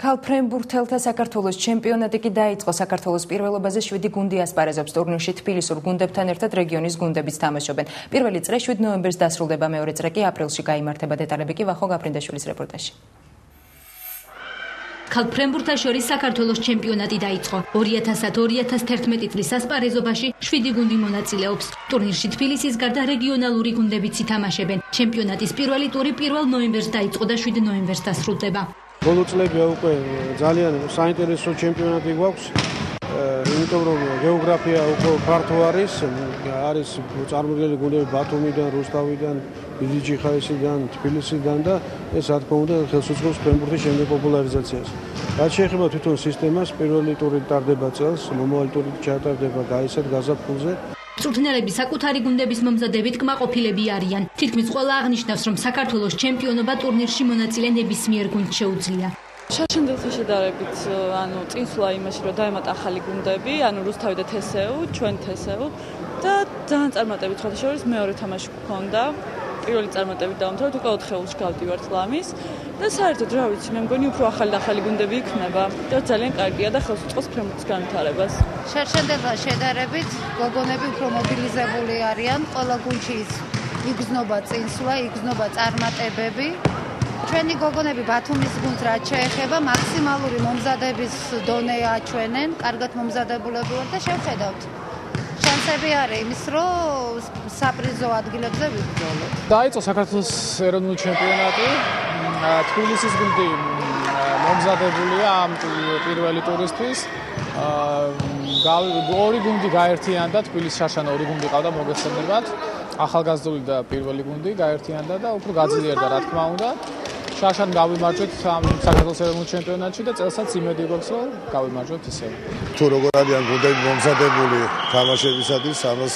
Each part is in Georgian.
ქალფრენბურთელთა საქართველოს ჩემპიონატი კი დაიწყო. საქართველოს პირველობაზე 7 გუნდი ასპარეზობს ტურნირში. თბილისურ გუნდებთან ერთად რეგიონის გუნდებიც თამაშობენ. პირველი წრე 7 ნოემბერს დასრულდება, მეორე წრე კი აპრილში გაიმართება. დეტალები კი ვახო გაფრინდაშვილის რეპორტაჟში. ქალფრენბურთთა შორის საქართველოს ჩემპიონატი დაიწყო. 2000-2011 წლის ასპარეზობაში 7 გუნდი მონაწილეობს. ტურნირში თბილისის გარდა რეგიონალური გუნდებიც ითამაშებენ. ჩემპიონატის პირველი ტური 1 ნოემბერს დაიწყო და 7 ნოემბერს დასრულდება. ბოლო წლებია უკვე ძალიან საინტერესო ჩემპიონატი გვაქვს, იმიტომ რომ გეოგრაფია უკვე ფართო არის წარმოდგენილი გუნდები ბათუმიდან, რუსთავიდან, ბიძიჭიხაისიდან, თბილისიდან და ეს რა თქმა უნდა ხელს უწყობს ფრენბურთის შემდეგ პოპულარიზაციას. რაც შეეხება თვითონ სისტემას, პირველი ტური ტარდება წელს, მომავალი ტური ჩატარდება გაისად გაზაფხულზე. მწვრთნელები საკუთარი გუნდების მომზადებით კმაყოფილები არიან. თითქმის ყველა აღნიშნავს, რომ საქართველოს ჩემპიონობა ტურნირში მონაწილე ნებისმიერ გუნდს შეუძლია. შაშენდელთან შედარებით, წინსვლა იმაში, რომ დაემატა ახალი გუნდები, რუსთავი და თესეუ, ჩვენ თესეუ და ძალიან წარმატებით ხოთა შორის მეორე თამაში გქონდა. პირველი წარმატებით დავამთავრეთ, უკვე 4 ხელში გავდივართ ლამის და საერთოდ რა ვიცი, მე მგონი უფრო ახალი გუნდები იქნება და ძალიან კარგია და ხელს უწყობს ფრენბურთის განვითარებას. შაშენდელთან შედარებით გოგონები უფრო მობილიზებული არიან, ყველა გუნდში იგრძნობა წინსვლა, იგრძნობა წარმატებები. ჩვენი გოგონები ბათუმის გუნდს რაც შეეხება მაქსიმალური მომზადების დონე აჩვენენ, კარგად მომზადებულები ვართ და შევხედავთ. შანსები არის იმის, რომ საპრიზო ადგილებზე ვიბრძოლოთ. დაიწყო საქართველოს ეროვნული ჩემპიონატი. თბილისის გუნდი მომზადებულია ამ პირველი ტურისთვის. ორი გუნდი გაერთიანდა, თბილისის შაშან ორი გუნდი ყავდა მოგესალმებათ. ახალგაზრდული და პირველი გუნდი გაერთიანდა და უფრო გაძლიერდა რა თქმა უნდა. შაშან გავიმარჯვეთ ამ საქართველოს ეროვნულ ჩემპიონატში და წელსაც იმედი გვაქვს, რომ გავიმარჯვებთ ისევ. თუ როგორ არიან გუნდები მომზადებული თამაშებისათვის, ამას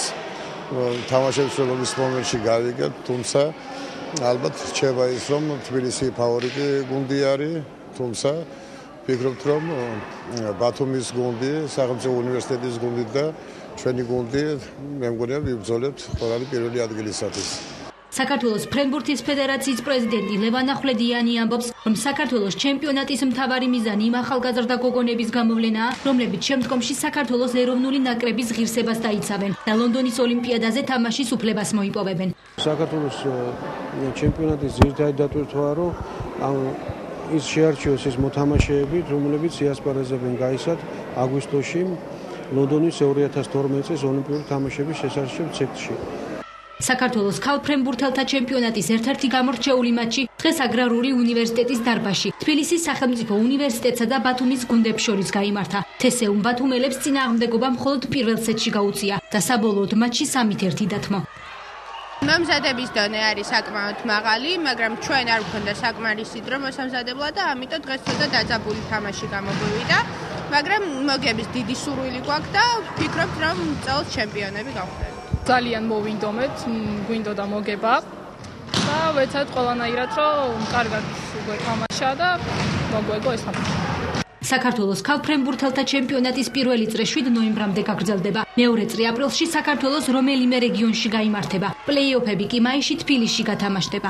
თამაშების პროგრამის მომენტში გავიგებთ, თუმცა ალბათ რჩება ის, რომ თბილისი ფავორიტი გუნდი არის, თუმცა ვფიქრობთ, რომ ბათუმის გუნდი, სახელმწიფო უნივერსიტეტის გუნდი და ჩვენი გუნდი მე მგონია ვიბრძოლებთ ყველანი პირველი ადგილისათვის. საქართველოს ფრენბურთის ფედერაციის პრეზიდენტი ლევან ახვლედიანი ამბობს, რომ საქართველოს ჩემპიონატის მთავარი მიზანი იმ ახალგაზრდა გოგონების გამოვლენაა, რომლებიც შემდგომში საქართველოს ეროვნული ნაკრების ღირსებას დაიცავენ და ლონდონის ოლიმპიადაზე თამაშის უფლებას მოიპოვებენ. საქართველოს ჩემპიონატის ძირითადი დატვირთვაა, რომ ის შეარჩიოს ეს მოთამაშეები, რომლებიც იასპარეზებენ გაისად აგვისტოში ლონდონის 2012 წლის ოლიმპიური თამაშების შესარჩევ ციკლში. საქართველოს ქალფრენბურთელთა ჩემპიონატის ერთ-ერთი გამორჩეული მატჩი დღეს აგრარული უნივერსიტეტის დარბაზში, თბილისის სახელმწიფო უნივერსიტეტსა და ბათუმის გუნდებს შორის გაიმართა. თესეუმ ბათუმელებს წინააღმდეგობა მხოლოდ პირველ სეტში გაუწია და საბოლოოდ მატჩი 3-1 დათმო. მომზადების დონე არის საკმაოდ მაღალი, მაგრამ ჩვენ არ გვქონდა საკმარისი დრო მოსამზადებლად და ამიტომ დღეს ცოტა დაძაბული თამაში გამოგვივიდა, მაგრამ მოგების დიდი სურვილი გვაქვს და ვფიქრობთ, რომ წელს ჩემპიონები გავხდებით. ძალიან მოვინდომეთ, გვინდოდა მოგება და ვეცადეთ ყველანაირად, რომ კარგად გვეთამაშა და მოგვეგო ეს თამაში. საქართველოს ქალფრენბურთელთა ჩემპიონატის პირველი წრე 7 ნოემბრამდე გაგრძელდება. მეორე წრე აპრილში საქართველოს რომელიმე რეგიონში გაიმართება. პლეი-ოფები კი მაისში თბილისში გათამაშდება.